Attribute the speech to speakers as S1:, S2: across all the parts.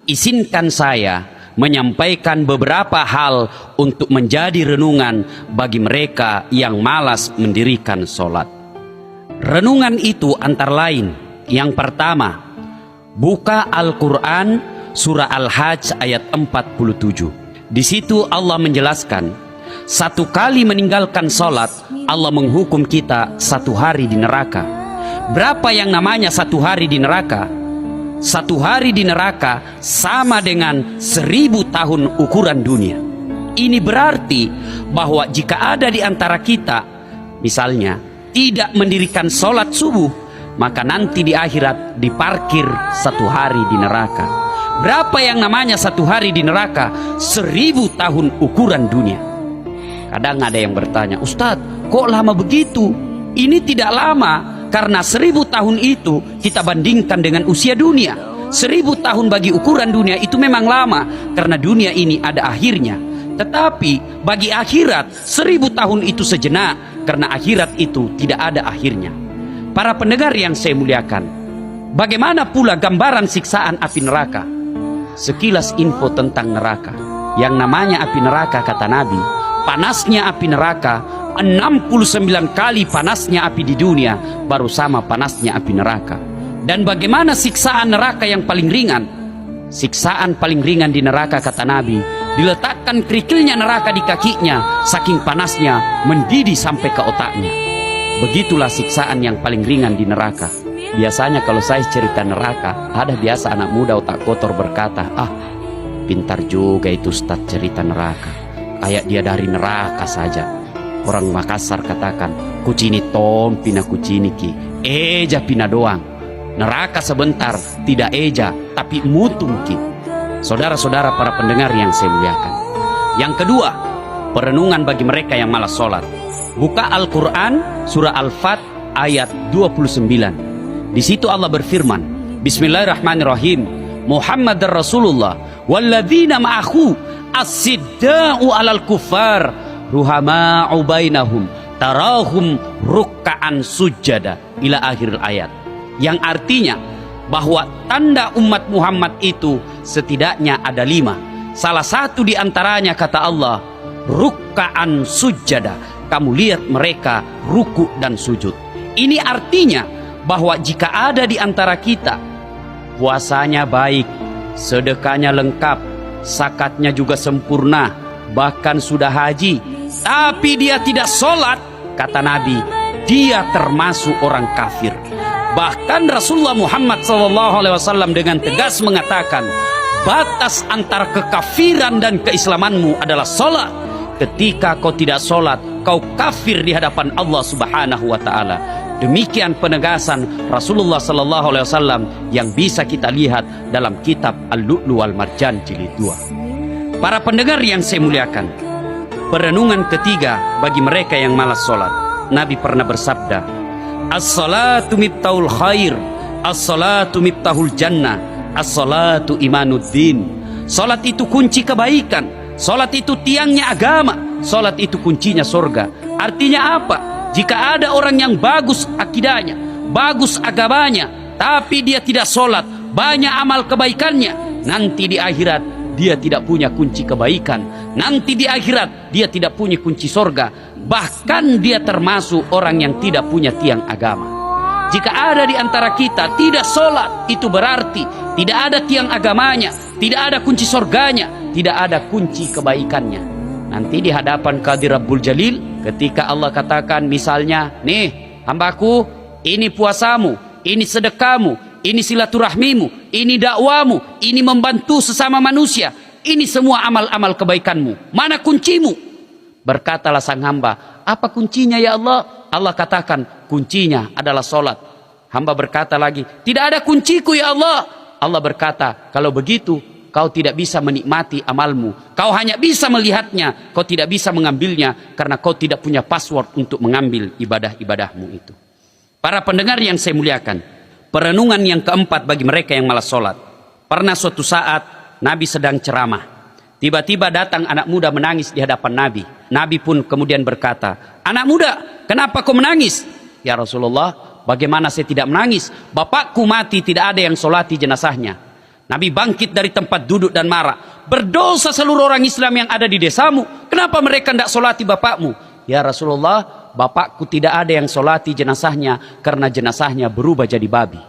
S1: Izinkan saya menyampaikan beberapa hal untuk menjadi renungan bagi mereka yang malas mendirikan sholat. Renungan itu antara lain, yang pertama, buka Al-Quran surah Al-Hajj ayat 47. Di situ Allah menjelaskan, satu kali meninggalkan sholat, Allah menghukum kita 1 hari di neraka. Berapa yang namanya 1 hari di neraka? 1 hari di neraka sama dengan 1000 tahun ukuran dunia. Ini berarti bahwa jika ada di antara kita, misalnya, tidak mendirikan sholat subuh, maka nanti di akhirat diparkir 1 hari di neraka. Berapa yang namanya 1 hari di neraka? 1000 tahun ukuran dunia. Kadang ada yang bertanya, Ustadz, kok lama begitu? Ini tidak lama, karena 1000 tahun itu kita bandingkan dengan usia dunia. 1000 tahun bagi ukuran dunia itu memang lama, karena dunia ini ada akhirnya. Tetapi bagi akhirat 1000 tahun itu sejenak, karena akhirat itu tidak ada akhirnya. Para pendengar yang saya muliakan, bagaimana pula gambaran siksaan api neraka? Sekilas info tentang neraka. Yang namanya api neraka, kata Nabi, panasnya api neraka 69 kali panasnya api di dunia, baru sama panasnya api neraka. Dan bagaimana siksaan neraka yang paling ringan? Siksaan paling ringan di neraka, kata Nabi, diletakkan kerikilnya neraka di kakinya, saking panasnya mendidih sampai ke otaknya. Begitulah siksaan yang paling ringan di neraka. Biasanya kalau saya cerita neraka, ada biasa anak muda otak kotor berkata, pintar juga itu Ustaz cerita neraka, kayak dia dari neraka saja. Orang Makassar katakan, kucini tom pina kucini ki, eja pina doang. Neraka sebentar, tidak eja, tapi mutung ki. Saudara-saudara para pendengar yang saya muliakan. Yang kedua, perenungan bagi mereka yang malas sholat. Buka Al-Quran surah Al-Fat ayat 29. Di situ Allah berfirman, Bismillahirrahmanirrahim, Muhammadar Rasulullah walladzina ma'ahu as-sidda'u alal kufar ruhama'u bainahum tarahum rukka'an sujada, ila akhir ayat. Yang artinya bahwa tanda umat Muhammad itu setidaknya ada 5. Salah satu di antaranya, kata Allah, rukka'an sujada. Kamu lihat mereka ruku dan sujud. Ini artinya bahwa jika ada di antara kita puasanya baik, sedekahnya lengkap, zakatnya juga sempurna, bahkan sudah haji, tapi dia tidak sholat, kata Nabi, dia termasuk orang kafir. Bahkan Rasulullah Muhammad SAW dengan tegas mengatakan, batas antara kekafiran dan keislamanmu adalah sholat. Ketika kau tidak sholat, kau kafir di hadapan Allah Subhanahu wa Ta'ala. Demikian penegasan Rasulullah SAW yang bisa kita lihat dalam kitab Al-Lu'lu' wal Marjan jilid 2. Para pendengar yang saya muliakan, perenungan ketiga bagi mereka yang malas sholat. Nabi pernah bersabda, as-salatu miftahul khair, as-salatu miftahul jannah, as-salatu imanuddin. Sholat itu kunci kebaikan, sholat itu tiangnya agama, sholat itu kuncinya surga. Artinya apa? Jika ada orang yang bagus akidahnya, bagus agamanya, tapi dia tidak sholat, banyak amal kebaikannya, nanti di akhirat dia tidak punya kunci kebaikan. Nanti di akhirat dia tidak punya kunci surga. Bahkan dia termasuk orang yang tidak punya tiang agama. Jika ada di antara kita tidak sholat, itu berarti tidak ada tiang agamanya, tidak ada kunci surganya, tidak ada kunci kebaikannya. Nanti di hadapan Qadir Rabbul Jalil, ketika Allah katakan misalnya, nih hambaku, ini puasamu, ini sedekahmu, ini silaturahmimu, ini dakwamu, ini membantu sesama manusia, ini semua amal-amal kebaikanmu. Mana kuncimu? Berkatalah sang hamba, apa kuncinya ya Allah? Allah katakan, kuncinya adalah sholat. Hamba berkata lagi, tidak ada kunciku ya Allah. Allah berkata, kalau begitu kau tidak bisa menikmati amalmu. Kau hanya bisa melihatnya, kau tidak bisa mengambilnya, karena kau tidak punya password untuk mengambil ibadah-ibadahmu itu. Para pendengar yang saya muliakan, perenungan yang keempat bagi mereka yang malas sholat. Pernah suatu saat Nabi sedang ceramah, tiba-tiba datang anak muda menangis di hadapan Nabi. Nabi pun kemudian berkata, anak muda, kenapa kau menangis? Ya Rasulullah, bagaimana saya tidak menangis? Bapakku mati, tidak ada yang sholati jenazahnya. Nabi bangkit dari tempat duduk dan marah. Berdosa seluruh orang Islam yang ada di desamu. Kenapa mereka tidak solati bapakmu? Ya Rasulullah, bapakku tidak ada yang solati jenazahnya karena jenazahnya berubah jadi babi.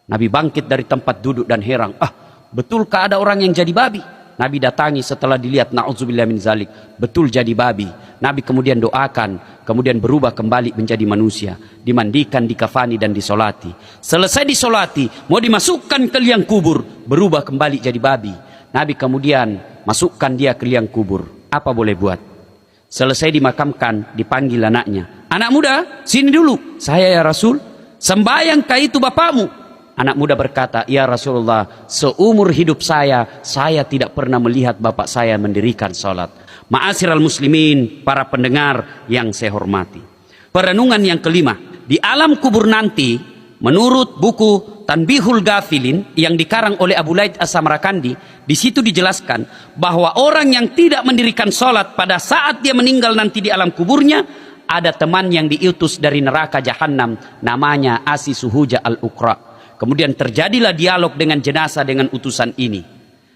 S1: Nabi bangkit dari tempat duduk dan heran. Betulkah ada orang yang jadi babi? Nabi datangi setelah dilihat, na'udzubillah min zalik, betul jadi babi. Nabi kemudian doakan, kemudian berubah kembali menjadi manusia, dimandikan, dikafani dan disolati. Selesai disolati, mau dimasukkan ke liang kubur, berubah kembali jadi babi. Nabi kemudian masukkan dia ke liang kubur. Apa boleh buat? Selesai dimakamkan, dipanggil anaknya. Anak muda, sini dulu. Saya ya Rasul. Sembayangkah itu bapakmu? Anak muda berkata, ya Rasulullah, seumur hidup saya tidak pernah melihat bapak saya mendirikan sholat. Ma'asyiral muslimin, para pendengar yang saya hormati. Perenungan yang kelima, di alam kubur nanti, menurut buku Tanbihul Ghafilin yang dikarang oleh Abu Laid As-Samarkandi, di situ dijelaskan bahwa orang yang tidak mendirikan sholat pada saat dia meninggal nanti di alam kuburnya, ada teman yang diutus dari neraka Jahannam, namanya Asi Suhuja Al-Uqra. Kemudian terjadilah dialog dengan jenazah dengan utusan ini.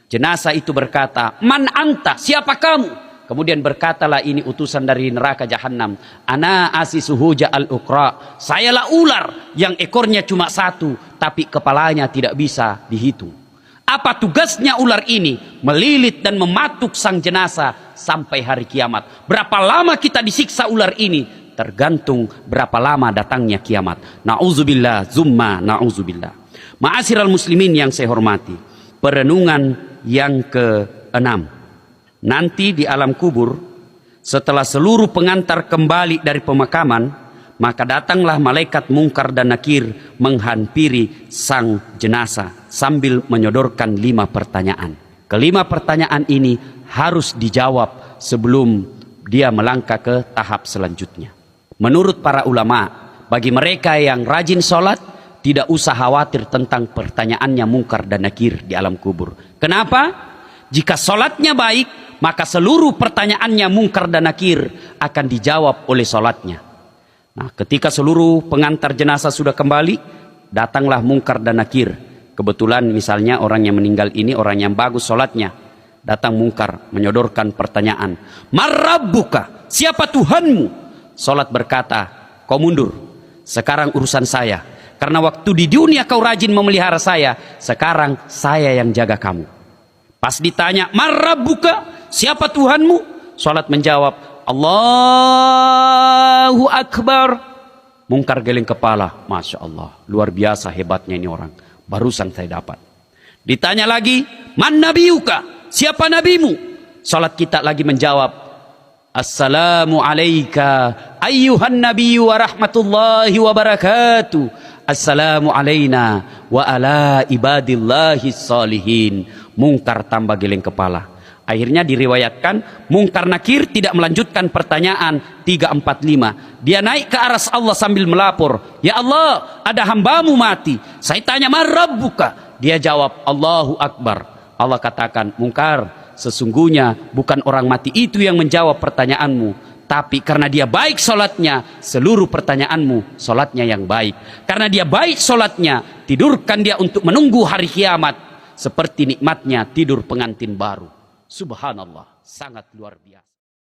S1: Jenazah itu berkata, "Man anta? Siapa kamu?" Kemudian berkatalah ini utusan dari neraka Jahannam, "Ana Asisuhuja al-Uqra." Sayalah ular yang ekornya cuma satu, tapi kepalanya tidak bisa dihitung. Apa tugasnya ular ini? Melilit dan mematuk sang jenazah sampai hari kiamat. Berapa lama kita disiksa ular ini? Tergantung berapa lama datangnya kiamat. Na'udzubillah, zumma na'udzubillah. Ma'asyiral muslimin yang saya hormati. Perenungan yang ke-6. Nanti di alam kubur, setelah seluruh pengantar kembali dari pemakaman, maka datanglah malaikat Mungkar dan Nakir menghampiri sang jenazah sambil menyodorkan 5 pertanyaan. Kelima pertanyaan ini harus dijawab sebelum dia melangkah ke tahap selanjutnya. Menurut para ulama, bagi mereka yang rajin sholat, tidak usah khawatir tentang pertanyaannya Mungkar dan Nakir di alam kubur. Kenapa? Jika sholatnya baik, maka seluruh pertanyaannya Mungkar dan Nakir akan dijawab oleh sholatnya. Nah, ketika seluruh pengantar jenazah sudah kembali, datanglah Mungkar dan Nakir. Kebetulan misalnya orang yang meninggal ini orang yang bagus sholatnya. Datang Mungkar menyodorkan pertanyaan. Marrabbuka? Siapa Tuhanmu? Sholat berkata, kau mundur, sekarang urusan saya. Karena waktu di dunia kau rajin memelihara saya, sekarang saya yang jaga kamu. Pas ditanya, marrabbuka? Siapa Tuhanmu? Sholat menjawab, Allahu Akbar. Mungkar geleng kepala, Masya Allah, luar biasa hebatnya ini orang. Barusan saya dapat. Ditanya lagi, man nabiyuka? Siapa nabimu? Sholat kita lagi menjawab, Assalamu alayka ayyuhan nabiyyu wa rahmatullahi wa barakatuh. Assalamu alayna wa ala ibadillahi salihin. Mungkar tambah geleng kepala. Akhirnya diriwayatkan Mungkar Nakir tidak melanjutkan pertanyaan 3, 4, 5. Dia naik ke aras Allah sambil melapor, ya Allah, ada hambamu mati. Saya tanya, man rabbuka? Dia jawab, Allahu Akbar. Allah katakan, Mungkar, sesungguhnya bukan orang mati itu yang menjawab pertanyaanmu, tapi karena dia baik sholatnya, seluruh pertanyaanmu sholatnya yang baik. Karena dia baik sholatnya, tidurkan dia untuk menunggu hari kiamat, seperti nikmatnya tidur pengantin baru. Subhanallah, sangat luar biasa.